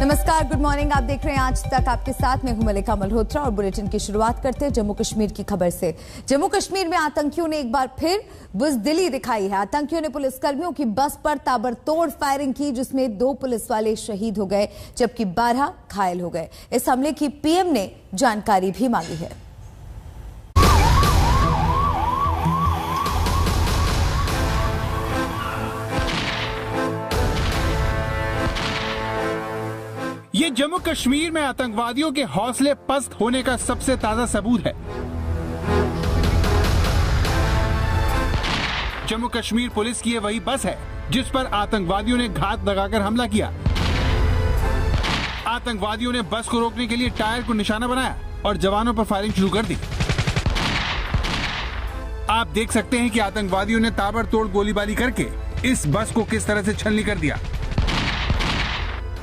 नमस्कार, good morning. आप देख रहे हैं आज तक, आपके साथ मैं हूं मलिका मल्होत्रा और बुलेटिन की शुरुआत करते हैं जम्मू कश्मीर की खबर से। जम्मू कश्मीर में आतंकियों ने एक बार फिर बुजदिली दिखाई है। आतंकियों ने पुलिसकर्मियों की बस पर ताबड़तोड़ फायरिंग की, जिसमें 2 पुलिस वाले शहीद हो गए जबकि 12 घायल हो गए। इस हमले की पीएम ने जानकारी भी मांगी है। ये जम्मू कश्मीर में आतंकवादियों के हौसले पस्त होने का सबसे ताजा सबूत है। जम्मू कश्मीर पुलिस की ये वही बस है जिस पर आतंकवादियों ने घात लगाकर हमला किया। आतंकवादियों ने बस को रोकने के लिए टायर को निशाना बनाया और जवानों पर फायरिंग शुरू कर दी। आप देख सकते हैं कि आतंकवादियों ने ताबड़तोड़ गोलीबारी करके इस बस को किस तरह से छलनी कर दिया।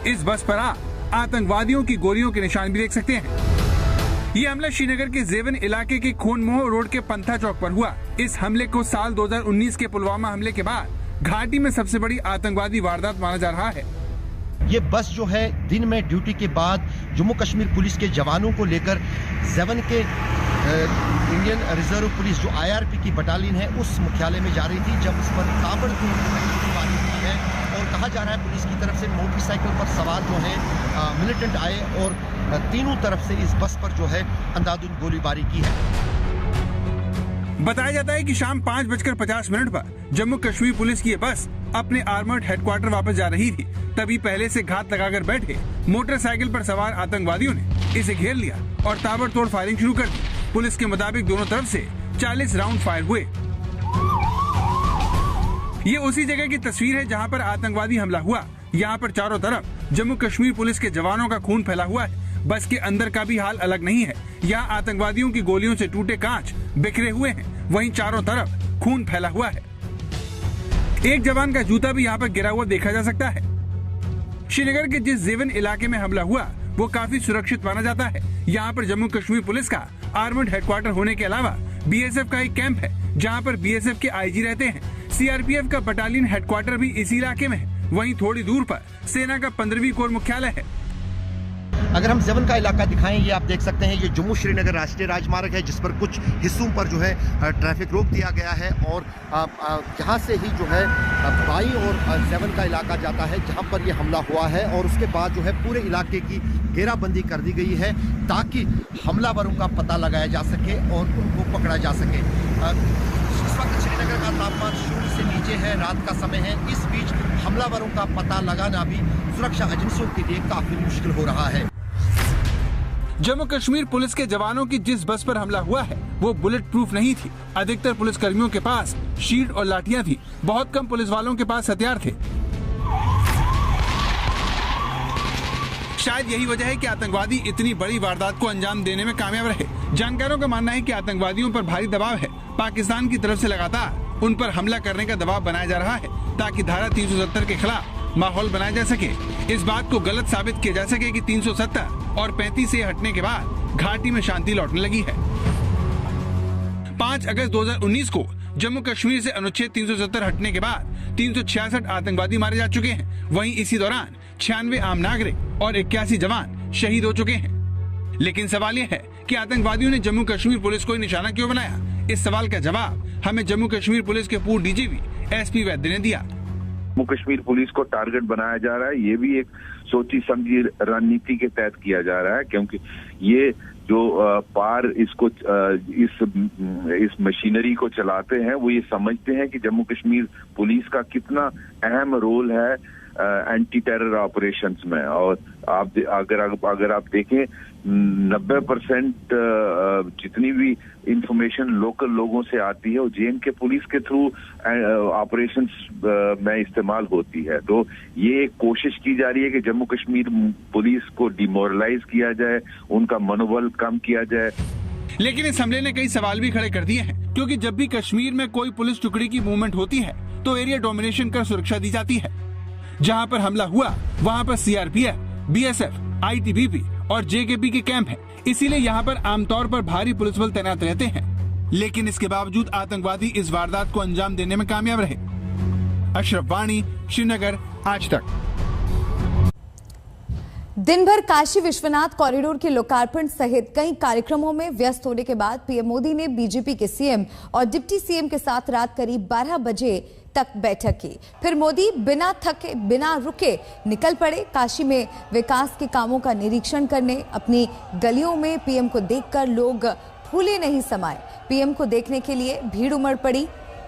इस बस पर आतंकवादियों की गोलियों के निशान भी देख सकते हैं। ये हमला श्रीनगर के जेवन इलाके के खोनमोह रोड के पंथा चौक पर हुआ। इस हमले को साल 2019 के पुलवामा हमले के बाद घाटी में सबसे बड़ी आतंकवादी वारदात माना जा रहा है। ये बस जो है दिन में ड्यूटी के बाद जम्मू कश्मीर पुलिस के जवानों को लेकर जेवन के इंडियन रिजर्व पुलिस जो IRP की बटालियन है उस मुख्यालय में जा रही थी, जब उस पर ताबड़तोड़ गोलीबारी की है। और कहा जा रहा है पुलिस की तरफ से मोटरसाइकिल पर सवार जो है मिलिटेंट आए और तीनों तरफ से इस बस पर जो है अंधाधुंध गोलीबारी की है। बताया जाता है कि शाम 5:50 पर जम्मू कश्मीर पुलिस की ये बस अपने आर्मर्ड हेडक्वार्टर वापस जा रही थी। तभी पहले से घात लगाकर बैठे मोटरसाइकिल पर सवार आतंकवादियों ने इसे घेर लिया और ताबड़तोड़ फायरिंग शुरू कर दी। पुलिस के मुताबिक दोनों तरफ से 40 राउंड फायर हुए। ये उसी जगह की तस्वीर है जहां पर आतंकवादी हमला हुआ। यहाँ पर चारों तरफ जम्मू कश्मीर पुलिस के जवानों का खून फैला हुआ है। बस के अंदर का भी हाल अलग नहीं है। यहाँ आतंकवादियों की गोलियों से टूटे कांच बिखरे हुए हैं, वहीं चारों तरफ खून फैला हुआ है। एक जवान का जूता भी यहाँ पर गिरा हुआ देखा जा सकता है। श्रीनगर के जिस जेवन इलाके में हमला हुआ वो काफी सुरक्षित माना जाता है। यहाँ पर जम्मू कश्मीर पुलिस का आर्मर्ड हेडक्वार्टर होने के अलावा BSF का एक कैंप है जहाँ पर BSF के IG रहते हैं। CRPF का बटालियन हेडक्वार्टर भी इसी इलाके में है। वहीं थोड़ी दूर पर सेना का 15वीं कोर मुख्यालय है। अगर हम जेवन का इलाका दिखाएं, ये आप देख सकते हैं, ये जम्मू श्रीनगर राष्ट्रीय राजमार्ग है जिस पर कुछ हिस्सों पर जो है ट्रैफिक रोक दिया गया है और यहाँ से ही जो है बाई और जेवन का इलाका जाता है जहाँ पर ये हमला हुआ है। और उसके बाद जो है पूरे इलाके की घेराबंदी कर दी गई है ताकि हमलावरों का पता लगाया जा सके और उनको पकड़ा जा सके। इस वक्त श्रीनगर का तापमान 0 से नीचे है, रात का समय है। इस बीच हमलावरों का पता लगाना भी सुरक्षा एजेंसियों के लिए काफी मुश्किल हो रहा है। जम्मू कश्मीर पुलिस के जवानों की जिस बस पर हमला हुआ है वो बुलेट प्रूफ नहीं थी। अधिकतर पुलिस कर्मियों के पास शील्ड और लाठियां थी। बहुत कम पुलिस वालों के पास हथियार थे। शायद यही वजह है कि आतंकवादी इतनी बड़ी वारदात को अंजाम देने में कामयाब रहे। जानकारों का मानना है कि आतंकवादियों पर भारी दबाव है। पाकिस्तान की तरफ से लगातार उन पर हमला करने का दबाव बनाया जा रहा है ताकि धारा 370 के खिलाफ माहौल बनाया जा सके। इस बात को गलत साबित किया जा सके कि 370 और 35 से हटने के बाद घाटी में शांति लौटने लगी है। 5 अगस्त 2019 को जम्मू कश्मीर से अनुच्छेद 370 हटने के बाद 366 आतंकवादी मारे जा चुके हैं। वहीं इसी दौरान 96 आम नागरिक और 81 जवान शहीद हो चुके हैं। लेकिन सवाल यह है कि आतंकवादियों ने जम्मू कश्मीर पुलिस को निशाना क्यों बनाया? इस सवाल का जवाब हमें जम्मू कश्मीर पुलिस के पूर्व DGP SP वैद्य ने दिया। जम्मू कश्मीर पुलिस को टारगेट बनाया जा रहा है। ये भी एक सोची समझी रणनीति के तहत किया जा रहा है, क्योंकि ये जो पार इसको इस मशीनरी को चलाते हैं वो ये समझते हैं कि जम्मू कश्मीर पुलिस का कितना अहम रोल है एंटी टेरर ऑपरेशंस में। और अगर आप देखें 90% जितनी भी इंफॉर्मेशन लोकल लोगों से आती है वो JNK पुलिस के थ्रू ऑपरेशंस में इस्तेमाल होती है। तो ये एक कोशिश की जा रही है कि जम्मू कश्मीर पुलिस को डिमोरलाइज किया जाए, उनका मनोबल कम किया जाए। लेकिन इस हमले ने कई सवाल भी खड़े कर दिए हैं, क्योंकि जब भी कश्मीर में कोई पुलिस टुकड़ी की मूवमेंट होती है तो एरिया डोमिनेशन कर सुरक्षा दी जाती है। जहाँ पर हमला हुआ वहाँ पर CRPF, BSF, ITBP और JKP के कैंप हैं। इसीलिए यहाँ पर आमतौर पर भारी पुलिस बल तैनात रहते हैं। लेकिन इसके बावजूद आतंकवादी इस वारदात को अंजाम देने में कामयाब रहे। अशरफ वाणी, श्रीनगर, आज तक। दिन भर काशी विश्वनाथ कॉरिडोर के लोकार्पण सहित कई कार्यक्रमों में व्यस्त होने के बाद पीएम मोदी ने बीजेपी के सीएम और डिप्टी सीएम के साथ रात करीब 12 बजे तक बैठक की। फिर मोदी बिना थके बिना रुके निकल पड़े काशी में विकास के कामों का निरीक्षण करने। अपनी गलियों में पीएम को देखकर लोग फूले नहीं समाये। पीएम को देखने के लिए भीड़ उमड़ पड़ी।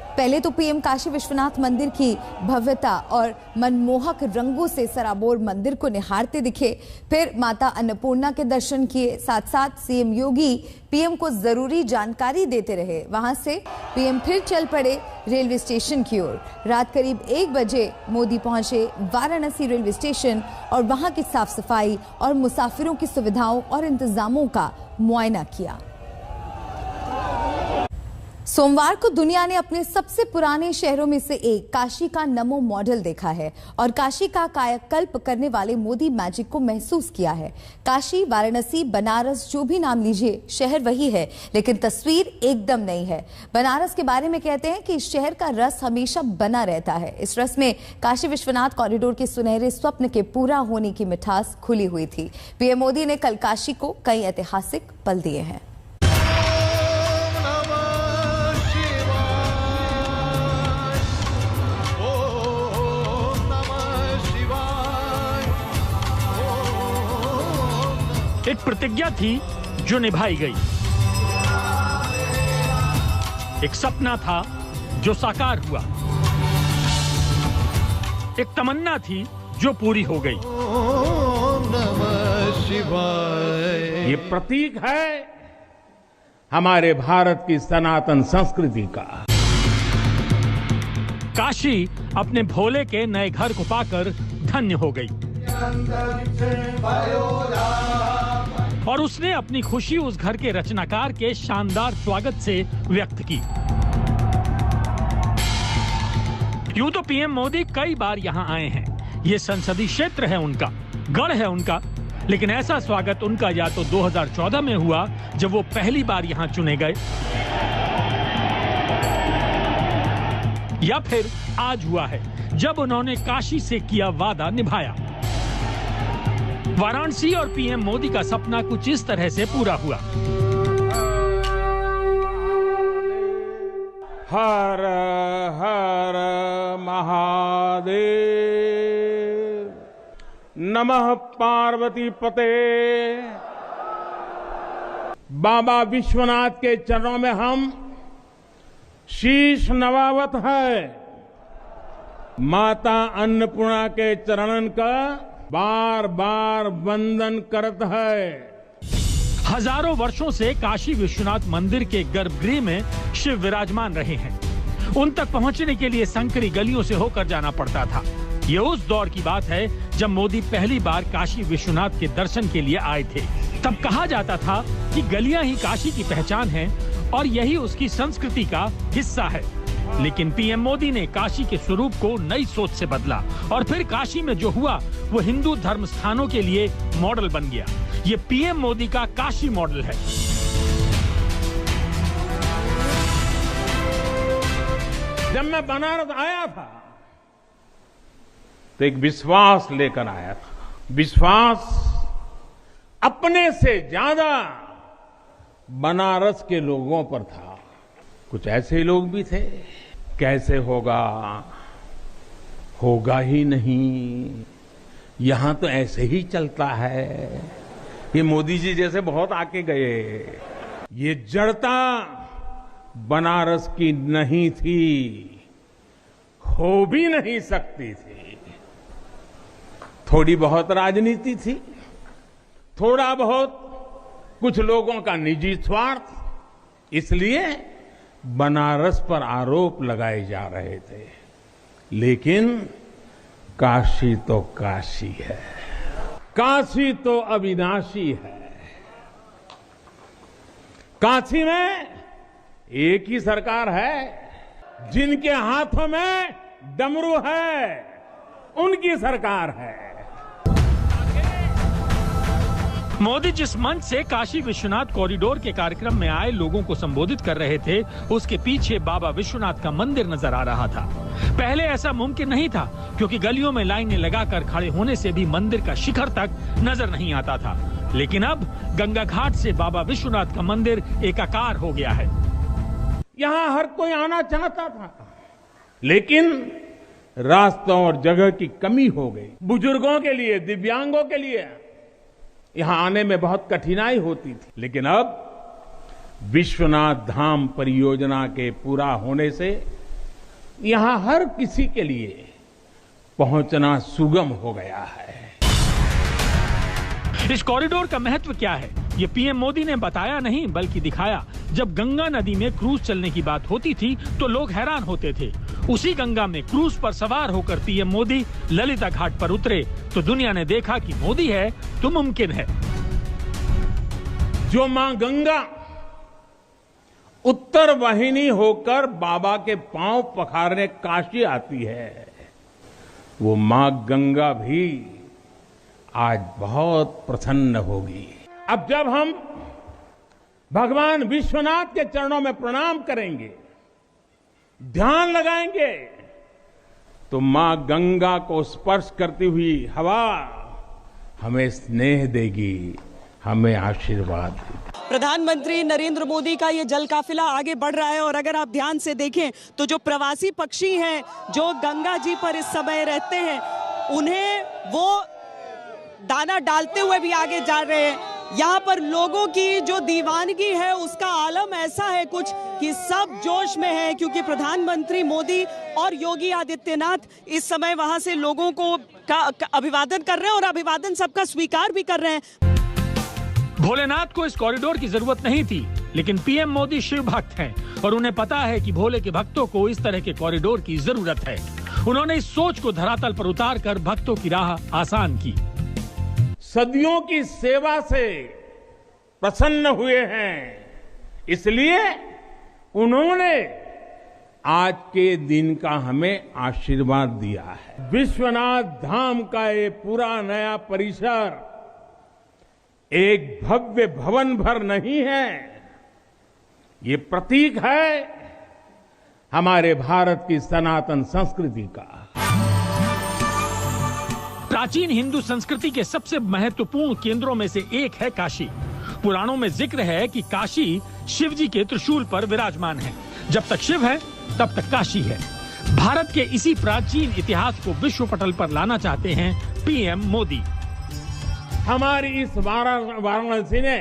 पहले तो पीएम काशी विश्वनाथ मंदिर की भव्यता और मनमोहक रंगों से सराबोर मंदिर को निहारते दिखे। फिर माता अन्नपूर्णा के दर्शन किए। साथ साथ सीएम योगी पीएम को जरूरी जानकारी देते रहे। वहां से पीएम फिर चल पड़े रेलवे स्टेशन की ओर। रात करीब 1 बजे मोदी पहुंचे वाराणसी रेलवे स्टेशन और वहां की साफ सफाई और मुसाफिरों की सुविधाओं और इंतजामों का मुआयना किया। सोमवार को दुनिया ने अपने सबसे पुराने शहरों में से एक काशी का नमो मॉडल देखा है और काशी का कायाकल्प करने वाले मोदी मैजिक को महसूस किया है। काशी, वाराणसी, बनारस, जो भी नाम लीजिए, शहर वही है, लेकिन तस्वीर एकदम नई है। बनारस के बारे में कहते हैं कि इस शहर का रस हमेशा बना रहता है। इस रस में काशी विश्वनाथ कॉरिडोर के सुनहरे स्वप्न के पूरा होने की मिठास खुली हुई थी। पीएम मोदी ने कल काशी को कई ऐतिहासिक पल दिए हैं। एक प्रतिज्ञा थी जो निभाई गई, एक सपना था जो साकार हुआ, एक तमन्ना थी जो पूरी हो गई। नमः शिवाय। ये प्रतीक है हमारे भारत की सनातन संस्कृति का। काशी अपने भोले के नए घर को पाकर धन्य हो गई और उसने अपनी खुशी उस घर के रचनाकार के शानदार स्वागत से व्यक्त की। यूं तो पीएम मोदी कई बार यहां आए हैं। ये संसदीय क्षेत्र है उनका, गढ़ है उनका, लेकिन ऐसा स्वागत उनका या तो 2014 में हुआ जब वो पहली बार यहां चुने गए, या फिर आज हुआ है जब उन्होंने काशी से किया वादा निभाया। वाराणसी और पीएम मोदी का सपना कुछ इस तरह से पूरा हुआ। हर हर महादेव, नमः पार्वती पते। बाबा विश्वनाथ के चरणों में हम शीश नवावत है। माता अन्नपूर्णा के चरणन का बार बार वंदन करत है। हजारों वर्षों से काशी विश्वनाथ मंदिर के गर्भगृह में शिव विराजमान रहे हैं। उन तक पहुंचने के लिए संकरी गलियों से होकर जाना पड़ता था। ये उस दौर की बात है जब मोदी पहली बार काशी विश्वनाथ के दर्शन के लिए आए थे। तब कहा जाता था कि गलियां ही काशी की पहचान है और यही उसकी संस्कृति का हिस्सा है। लेकिन पीएम मोदी ने काशी के स्वरूप को नई सोच से बदला और फिर काशी में जो हुआ वो हिंदू धर्म स्थानों के लिए मॉडल बन गया। ये पीएम मोदी का काशी मॉडल है। जब मैं बनारस आया था तो एक विश्वास लेकर आया था। विश्वास अपने से ज्यादा बनारस के लोगों पर था। कुछ ऐसे लोग भी थे, कैसे होगा, होगा ही नहीं, यहां तो ऐसे ही चलता है। ये मोदी जी जैसे बहुत आके गए। ये जड़ता बनारस की नहीं थी, हो भी नहीं सकती थी। थोड़ी बहुत राजनीति थी, थोड़ा बहुत कुछ लोगों का निजी स्वार्थ, इसलिए बनारस पर आरोप लगाए जा रहे थे। लेकिन काशी तो काशी है, काशी तो अविनाशी है। काशी में एक ही सरकार है, जिनके हाथों में डमरू है, उनकी सरकार है। मोदी जिस मंच से काशी विश्वनाथ कॉरिडोर के कार्यक्रम में आए लोगों को संबोधित कर रहे थे, उसके पीछे बाबा विश्वनाथ का मंदिर नजर आ रहा था। पहले ऐसा मुमकिन नहीं था, क्योंकि गलियों में लाइनें लगाकर खड़े होने से भी मंदिर का शिखर तक नजर नहीं आता था। लेकिन अब गंगा घाट से बाबा विश्वनाथ का मंदिर एकाकार हो गया है। यहाँ हर कोई आना चाहता था, लेकिन रास्तों और जगह की कमी हो गई। बुजुर्गों के लिए, दिव्यांगों के लिए यहां आने में बहुत कठिनाई होती थी। लेकिन अब विश्वनाथ धाम परियोजना के पूरा होने से यहां हर किसी के लिए पहुंचना सुगम हो गया है। इस कॉरिडोर का महत्व क्या है, ये पीएम मोदी ने बताया नहीं, बल्कि दिखाया। जब गंगा नदी में क्रूज चलने की बात होती थी तो लोग हैरान होते थे। उसी गंगा में क्रूज पर सवार होकर पीएम मोदी ललिता घाट पर उतरे तो दुनिया ने देखा कि मोदी है तो मुमकिन है। जो मां गंगा उत्तर वाहिनी होकर बाबा के पांव पखारने काशी आती है, वो मां गंगा भी आज बहुत प्रसन्न होगी। अब जब हम भगवान विश्वनाथ के चरणों में प्रणाम करेंगे, ध्यान लगाएंगे, तो मां गंगा को स्पर्श करती हुई हवा हमें स्नेह देगी, हमें आशीर्वाद देगी। प्रधानमंत्री नरेंद्र मोदी का ये जल काफिला आगे बढ़ रहा है और अगर आप ध्यान से देखें तो जो प्रवासी पक्षी हैं जो गंगा जी पर इस समय रहते हैं, उन्हें वो दाना डालते हुए भी आगे जा रहे हैं। यहाँ पर लोगों की जो दीवानगी है उसका आलम ऐसा है कुछ कि सब जोश में है, क्योंकि प्रधानमंत्री मोदी और योगी आदित्यनाथ इस समय वहां से लोगों को अभिवादन कर रहे हैं और अभिवादन सबका स्वीकार भी कर रहे हैं। भोलेनाथ को इस कॉरिडोर की जरूरत नहीं थी, लेकिन पीएम मोदी शिव भक्त हैं और उन्हें पता है कि भोले के भक्तों को इस तरह के कॉरिडोर की जरूरत है। उन्होंने इस सोच को धरातल पर उतार कर भक्तों की राह आसान की। सदियों की सेवा से प्रसन्न हुए हैं, इसलिए उन्होंने आज के दिन का हमें आशीर्वाद दिया है। विश्वनाथ धाम का ये पूरा नया परिसर एक भव्य भवन भर नहीं है, ये प्रतीक है हमारे भारत की सनातन संस्कृति का। प्राचीन हिंदू संस्कृति के सबसे महत्वपूर्ण केंद्रों में से एक है काशी। पुराणों में जिक्र है कि काशी शिव जी के त्रिशूल पर विराजमान है। जब तक शिव है तब तक काशी है। भारत के इसी प्राचीन इतिहास को विश्व पटल पर लाना चाहते हैं पीएम मोदी। हमारी इस वाराणसी ने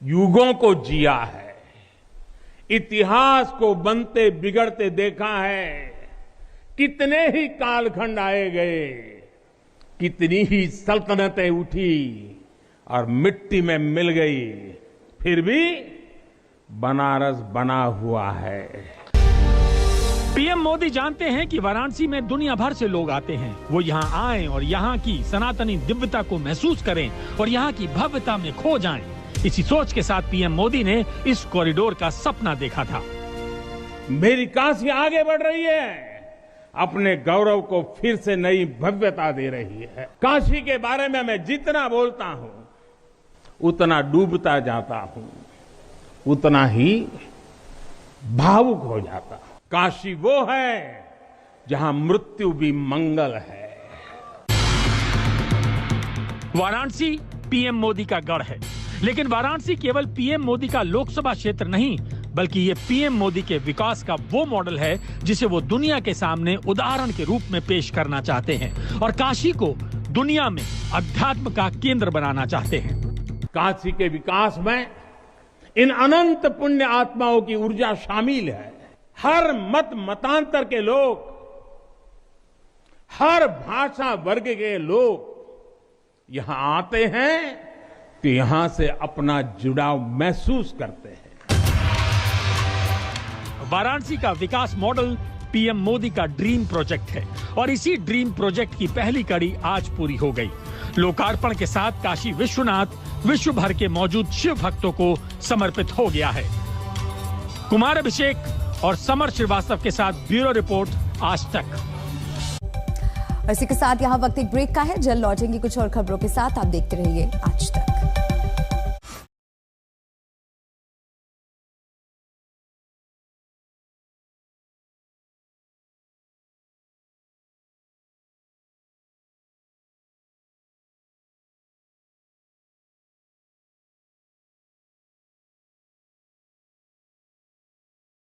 युगों को जिया है, इतिहास को बनते बिगड़ते देखा है। कितने ही कालखंड आए गए, कितनी ही सल्तनतें उठी और मिट्टी में मिल गई, फिर भी बनारस बना हुआ है। पीएम मोदी जानते हैं कि वाराणसी में दुनिया भर से लोग आते हैं। वो यहाँ आएं और यहाँ की सनातनी दिव्यता को महसूस करें और यहाँ की भव्यता में खो जाएं। इसी सोच के साथ पीएम मोदी ने इस कॉरिडोर का सपना देखा था। मेरी काशी आगे बढ़ रही है, अपने गौरव को फिर से नई भव्यता दे रही है। काशी के बारे में मैं जितना बोलता हूं उतना डूबता जाता हूं, उतना ही भावुक हो जाता हूं। काशी वो है जहां मृत्यु भी मंगल है। वाराणसी पीएम मोदी का गढ़ है, लेकिन वाराणसी केवल पीएम मोदी का लोकसभा क्षेत्र नहीं, बल्कि ये पीएम मोदी के विकास का वो मॉडल है जिसे वो दुनिया के सामने उदाहरण के रूप में पेश करना चाहते हैं और काशी को दुनिया में अध्यात्म का केंद्र बनाना चाहते हैं। काशी के विकास में इन अनंत पुण्य आत्माओं की ऊर्जा शामिल है। हर मत मतांतर के लोग, हर भाषा वर्ग के लोग यहां आते हैं तो यहां से अपना जुड़ाव महसूस करते हैं। वाराणसी का विकास मॉडल पीएम मोदी का ड्रीम प्रोजेक्ट है और इसी ड्रीम प्रोजेक्ट की पहली कड़ी आज पूरी हो गई। लोकार्पण के साथ काशी विश्वनाथ विश्व भर के मौजूद शिव भक्तों को समर्पित हो गया है। कुमार अभिषेक और समर श्रीवास्तव के साथ ब्यूरो रिपोर्ट, आज तक। और इसी के साथ यहाँ वक्त एक ब्रेक का है। जल्द लौटेंगे कुछ और खबरों के साथ। आप देखते रहिए आज तक।